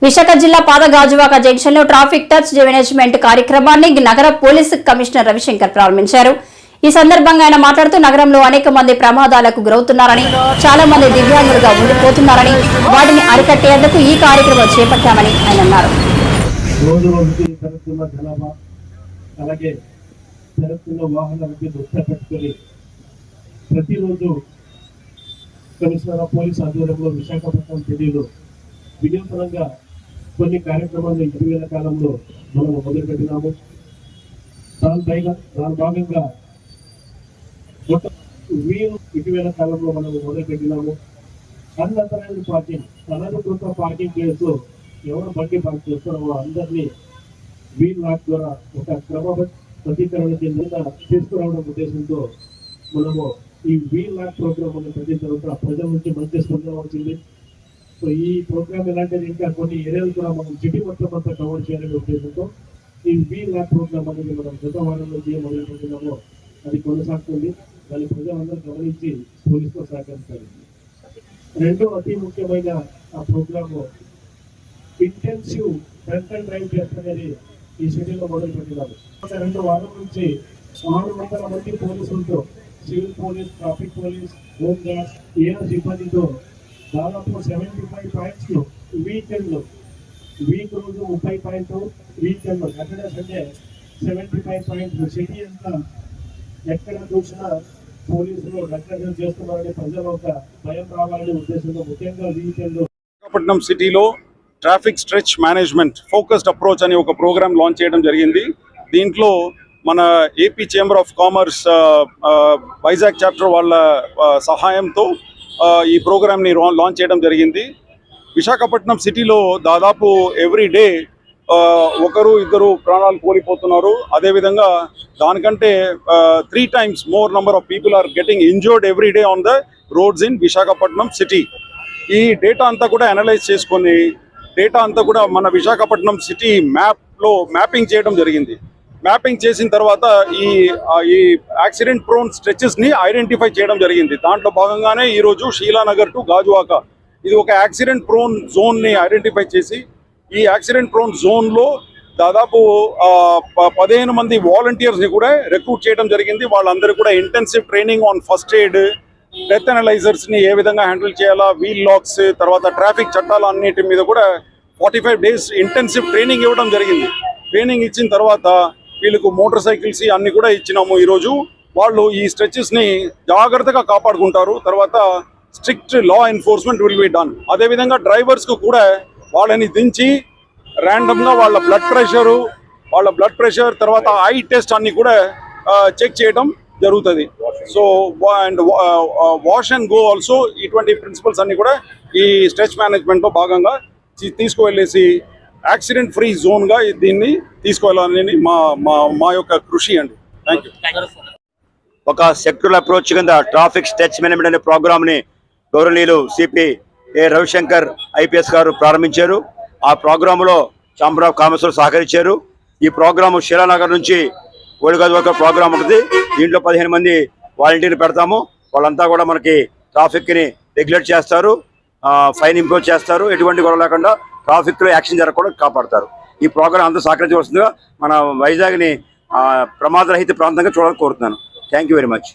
విశాఖ జిల్లా పాదగాజువాక జంక్షన్ లో traffic touch management కార్యక్రమాన్ని నగర పోలీసు కమిషనర్ రవిశంకర్ ప్రారంభించారు. ఈ సందర్భంగా ఆయన మాట్లాడుతూ నగరంలో అనేక మంది ప్రమాదాలకు గురవుతున్నారని, చాలా మంది దివ్యాంగులుగా ఉండిపోతున్నారని, వాటిని అరికట్టేందుకు ఈ కార్యక్రమం చేపట్టామని ఆయన అన్నారు. ప్రతిరోజు కమిషనర్ ఆఫ్ పోలీస్ ఆధ్వర్యంలో విశాఖపట్నం సిటీలో వినూత్నంగా కొన్ని కార్యక్రమాలు ఇటీవల కాలంలో మనం మొదలుపెట్టినాము. దాని భాగంగా ఇటీవల కాలంలో మనం మొదలుపెట్టినాము. అన్అథరైజ్డ్ పార్కింగ్, అనధికృత పార్కింగ్ ప్లేస్ లో ఎవరు బండి పార్క్ చేస్తున్నారో అందరినీ వీల్ లాక్ ద్వారా ఒక క్రమబద్ధీకరణ కింద తీసుకురావడం ఉద్దేశంతో మనము ఈ వీల్ లాక్ ప్రోగ్రామ్ అనే ప్రజల నుంచి మంచి స్పందన వచ్చింది. సో ఈ ప్రోగ్రామ్ ఎలాంటిది, ఇంకా కొన్ని ఏరియాలు కూడా మనం సిటీ మొత్తం అంతా కవర్ చేయాలనే ఉద్దేశంతో ఈ వీల్ లాక్ ప్రోగ్రామ్ అనేది మనం గత వారం నుంచి మొదలుపెట్టినామో అది కొనసాగుతుంది. దాన్ని ప్రజలందరూ గమనించి పోలీసుతో సహకరిస్తారు. రెండో అతి ముఖ్యమైన ఆ programme intensive drunk and drive test అనేది ఈ సిటీలో మొదలు పెట్టినారు. 2 వారం నుంచి 600 మంది పోలీసులతో, civil police, traffic police, home guards, AR సిబ్బందితో దాదాపు 75 పాయింట్స్ లో వీకెండ్ వీక్ రోజు 30 పాయింట్లు, weekend Saturday Sunday 75 points. City అంతా ఎక్కడ చూసినా పోలీసులు రక్షణ చేస్తున్నారని ప్రజలు ఒక భయం రావాలనే ఉద్దేశంతో ముఖ్యంగా వీకెండ్ విశాఖపట్నం సిటీలో traffic stretch management focused approach అని ఒక ప్రోగ్రామ్ లాంచ్ చేయడం జరిగింది. దీంట్లో మన AP chamber of commerce Vizag chapter వాళ్ళ సహాయంతో ఈ ప్రోగ్రామ్ని లాంచ్ చేయడం జరిగింది. విశాఖపట్నం సిటీలో దాదాపు ఎవ్రీ డే ఒకరు ఇద్దరు ప్రాణాలు కోల్పోతున్నారు. అదేవిధంగా దానికంటే 3 times more number of people are getting injured every day on the roads in Visakhapatnam city. ఈ డేటా అంతా కూడా అనలైజ్ చేసుకొని డేటా అంతా కూడా మన విశాఖపట్నం సిటీ మ్యాప్లో మ్యాపింగ్ చేయడం జరిగింది. మ్యాపింగ్ చేసిన తర్వాత ఈ యాక్సిడెంట్ ప్రోన్ స్ట్రెచెస్ని ఐడెంటిఫై చేయడం జరిగింది. దాంట్లో భాగంగానే ఈరోజు షీలానగర్ టు గాజువాక ఇది ఒక యాక్సిడెంట్ ప్రోన్ జోన్ని ఐడెంటిఫై చేసి ఈ యాక్సిడెంట్ ప్రోన్ జోన్లో దాదాపు 15 మంది వాలంటీర్స్ని కూడా రిక్రూట్ చేయడం జరిగింది. వాళ్ళందరూ కూడా intensive training on first aid, death అనలైజర్స్ని ఏ విధంగా హ్యాండిల్ చేయాలా, వీల్ లాక్స్, తర్వాత ట్రాఫిక్ చట్టాలు అన్నిటి మీద కూడా 45 days ఇంటెన్సివ్ ట్రైనింగ్ ఇవ్వడం జరిగింది. ట్రైనింగ్ ఇచ్చిన తర్వాత వీళ్ళకు మోటార్ సైకిల్స్ అన్ని కూడా ఇచ్చినాము. ఈరోజు వాళ్ళు ఈ స్ట్రెచెస్ని జాగ్రత్తగా కాపాడుకుంటారు. తర్వాత strict law enforcement will be done. అదేవిధంగా డ్రైవర్స్కు కూడా వాళ్ళని దించి ర్యాండమ్గా వాళ్ళ బ్లడ్ ప్రెషర్ తర్వాత ఐ టెస్ట్ అన్ని కూడా చెక్ చేయడం జరుగుతుంది. So and wash and go also ఇటువంటి ప్రిన్సిపల్స్ అన్ని కూడా ఈ స్ట్రెచ్ మేనేజ్మెంట్లో భాగంగా తీసుకువెళ్ళేసి యాక్సిడెంట్ ఫ్రీ జోన్గా దీన్ని తీసుకువెళ్ళాలని మా యొక్క కృషి అండి. Thank you. ఒక సెక్యులర్ అప్రోచ్ కింద ట్రాఫిక్ స్ట్రెచ్ మేనేజ్మెంట్ అనే ప్రోగ్రామ్ని గౌరవనీయులు సిపి ఏ రవిశంకర్ ఐపీఎస్ గారు ప్రారంభించారు. ఆ ప్రోగ్రాంలో ఛాంబర్ ఆఫ్ కామర్స్ సహకరించారు. ఈ ప్రోగ్రాము షీలానగర్ నుంచి ఓడిగాజువాక ప్రోగ్రామ్ ఉంటుంది. దీంట్లో 15 మంది వాలంటీర్లు పెడతాము. వాళ్ళంతా కూడా మనకి ట్రాఫిక్ని రెగ్యులేట్ చేస్తారు, ఫైన్ ఇంపోజ్ చేస్తారు. ఎటువంటి గొడవ లేకుండా ట్రాఫిక్లో యాక్షన్ జరగకుండా కాపాడతారు. ఈ ప్రోగ్రాం అంతా సహకరించవలసిందిగా మన వైజాగ్ని ప్రమాదరహిత ప్రాంతంగా చూడాలని కోరుతున్నాను. Thank you very much.